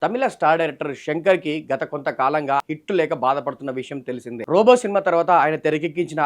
తమిళ star director Shankar కి గత కొంతకాలంగా హిట్ లేక బాధపడుతున్న విషయం తెలిసిందే. రోబో సినిమా తర్వాత ఆయన తెరకెక్కించిన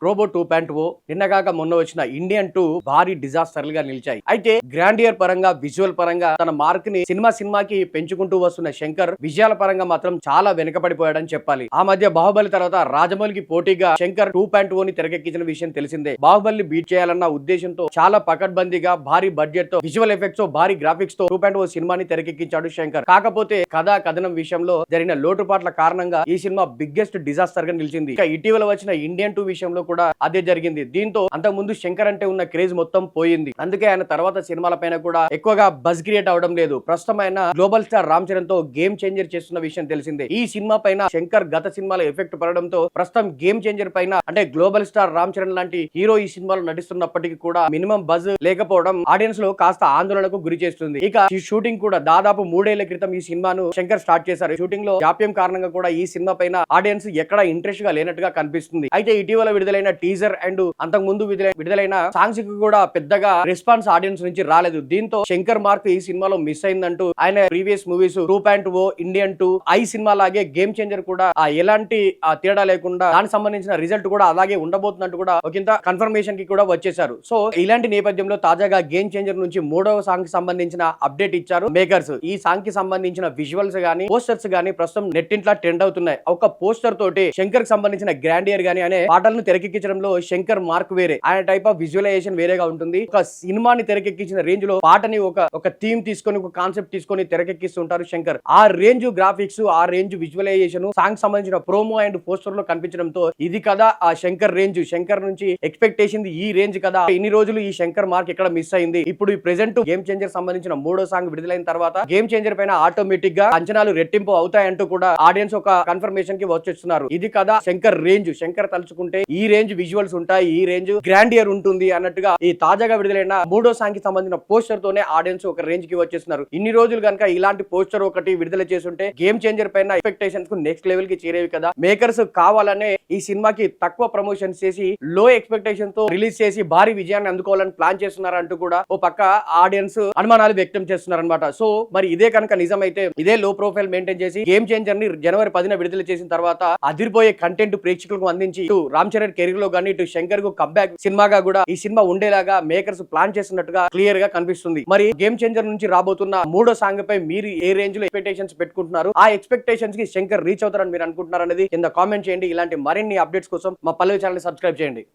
రోబో 2.0 నిన్నగాక మొన్న వచ్చిన ఇండియన్ 2 భారీ డిజాస్టర్లుగా నిలిచాయి. అయితే గ్రాండియర్ పరంగా, విజువల్ పరంగా తన మార్క్ ని సినిమాకి పెంచుకుంటూ వస్తున్న శంకర్ విజయాల పరంగా మాత్రం చాలా వెనుకబడిపోయాడని చెప్పాలి. ఆ మధ్య బాహుబలి తర్వాత రాజమౌళికి పోటీగా శంకర్ 2.0 ని తెరకెక్కించిన విషయం తెలిసిందే. బాహుబలిని బీట్ చేయాలన్న ఉద్దేశంతో చాలా పకడ్బందీగా భారీ బడ్జెట్ తో, విజువల్ ఎఫెక్ట్స్ తో, భారీ గ్రాఫిక్స్ తో 2.0 సినిమాని తెరకెక్కించాడు శంకర్. కాకపోతే కథనం విషయంలో జరిగిన లోటుపాట్ల కారణంగా ఈ సినిమా బిగ్గెస్ట్ డిజాస్టర్ గా నిలిచింది. ఇక ఇటీవల వచ్చిన ఇండియన్ 2 విషయంలో కూడా అదే జరిగింది. దీంతో అంతకుముందు శంకర్ అంటే ఉన్న క్రేజ్ మొత్తం పోయింది. అందుకే ఆయన తర్వాత సినిమాల పైన కూడా ఎక్కువగా బజ్ క్రియేట్ అవడం లేదు. ప్రస్తుతం ఆయన గ్లోబల్ స్టార్ రామ్ చరణ్ తో గేమ్ చేంజర్ చేస్తున్న విషయం తెలిసిందే. ఈ సినిమా పైన శంకర్ గత సినిమాల ఎఫెక్ట్ పడడంతో ప్రస్తుతం గేమ్ చేంజర్ పైన అంటే గ్లోబల్ స్టార్ రామ్ చరణ్ లాంటి హీరో ఈ సినిమాలో నటిస్తున్నప్పటికీ కూడా మినిమం బజ్ లేకపోవడం ఆడియన్స్ లో కాస్త ఆందోళనకు గురి చేస్తుంది. ఇక ఈ షూటింగ్ కూడా దాదాపు 3 ఏళ్ల క్రితం ఈ సినిమాను శంకర్ స్టార్ట్ చేశారు. షూటింగ్ లో జాప్యం కారణంగా కూడా ఈ సినిమా పైన ఆడియన్స్ ఎక్కడ ఇంట్రెస్ట్ గా లేనట్టుగా కనిపిస్తుంది. అయితే ఇటీవల విడుదలైన టీజర్ అండ్ అంతకు ముందు విడుదలైన సాంగ్స్ కి కూడా పెద్దగా రెస్పాన్స్ ఆడియన్స్ నుంచి రాలేదు. దీంతో శంకర్ మార్క్ ఈ సినిమాలో మిస్ అయిందంటూ ఆయన ప్రీవియస్ మూవీస్ 2.0, ఇండియన్ 2, సినిమా లాగే గేమ్ చేంజర్ కూడా ఎలాంటి తేడా లేకుండా దానికి సంబంధించిన రిజల్ట్ కూడా అలాగే ఉండబోతున్నట్టు కూడా ఒకంత కన్ఫర్మేషన్ కి కూడా వచ్చేసారు. సో ఇలాంటి నేపథ్యంలో తాజాగా గేమ్ చేంజర్ నుంచి 3వ సాంగ్ కి సంబంధించిన అప్డేట్ ఇచ్చారు మేకర్స్. ఈ సాంగ్ కి సంబంధించిన విజువల్స్ గానీ, పోస్టర్స్ గానీ ప్రస్తుతం నెట్టింట్లా ట్రెండ్ అవుతున్నాయి. ఒక పోస్టర్ తోటి శంకర్ కి సంబంధించిన గ్రాండియర్ గానీ అనే పాటలను తెరకెక్కించడంలో శంకర్ మార్క్ వేరే, ఆయన టైప్ ఆఫ్ విజువలైజేషన్ వేరేగా ఉంటుంది. ఒక సినిమాని తెరకెక్కించిన రేంజ్ లో పాటని ఒక థీమ్ తీసుకొని, ఒక కాన్సెప్ట్ తీసుకొని తెరకెక్కిస్తుంటారు శంకర్. ఆ రేంజ్ గ్రాఫిక్స్, ఆ రేంజ్ విజువలైజేషన్ సాంగ్ సంబంధించిన ప్రోమో అండ్ పోస్టర్ లో కనిపించడంతో ఇది కదా ఆ శంకర్ రేంజ్. శంకర్ నుంచి ఎక్స్పెక్టేషన్ ఈ రేంజ్ కదా. ఇన్ని రోజులు ఈ శంకర్ మార్క్ ఎక్కడ మిస్ అయింది. ఇప్పుడు ఈ ప్రెజెంట్ గేమ్ చేంజర్ సంబంధించిన 3వ సాంగ్ విడుదలైన తర్వాత గేమ్ చేంజర్ పైన ఆటోమేటిక్ గా అంచనాలు రెట్టింపు అవుతాయంటూ కూడా ఆడియన్స్ ఒక కన్ఫర్మేషన్ కి వచ్చేస్తున్నారు. ఇది కదా శంకర్ రేంజ్. శంకర్ తలుచుకుంటే ఈ రేంజ్ విజువల్స్ ఉంటాయి, ఈ రేంజ్ గ్రాండియర్ ఉంటుంది అన్నట్టుగా ఈ తాజాగా విడుదలైన 3వ సాంగ్ కి సంబంధించిన పోస్టర్ తోనే ఆడియన్స్ ఒక రేంజ్ కి వచ్చేస్తున్నారు. ఇన్ని రోజులు కనుక ఇలాంటి పోస్టర్ ఒకటి విడుదల చేస్తుంటే గేమ్ చేంజర్ పైన ఎక్స్పెక్టేషన్స్ కు నెక్స్ట్ లెవెల్ కి చేరేవి కదా. మేకర్స్ కావాలనే ఈ సినిమాకి తక్కువ ప్రమోషన్స్ చేసి లో ఎక్స్పెక్టేషన్ తో రిలీజ్ చేసి భారీ విజయాన్ని అందుకోవాలని ప్లాన్ చేస్తున్నారు అంటూ కూడా ఓ పక్క ఆడియన్స్ అనుమానాలు వ్యక్తం చేస్తున్నారు అనమాట. సో మరి ఇదే కనుక నిజమైతే, ఇదే లో ప్రొఫైల్ మెయింటైన్ చేసి గేమ్ చేంజర్ ని జనవరి 10న విడుదల చేసిన తర్వాత అదిరిపోయే కంటెంట్ ప్రేక్షకులకు అందించి ఇటు రామ్ చరణ్ కెరీర్ లో గానీ, ఇటు శంకర్ కు కంబ్యాక్ సినిమాగా కూడా ఈ సినిమా ఉండేలాగా మేకర్స్ ప్లాన్ చేస్తున్నట్టుగా క్లియర్ గా కనిపిస్తుంది. మరి గేమ్ చేంజర్ నుంచి రాబోతున్న 3వ సాంగ్ పై మీరు ఏ రేంజ్ లో ఎక్స్పెక్టేషన్స్ పెట్టుకుంటున్నారు, ఆ ఎక్స్పెక్టేషన్స్ కి శంకర్ రీచ్ అవుతారని మీరు అనుకుంటున్నారు అనేది కింద కామెంట్ చేయండి. ఇలాంటి మరిన్ని అప్డేట్స్ కోసం మా పల్లవి ఛానల్ సబ్స్క్రైబ్ చేయండి.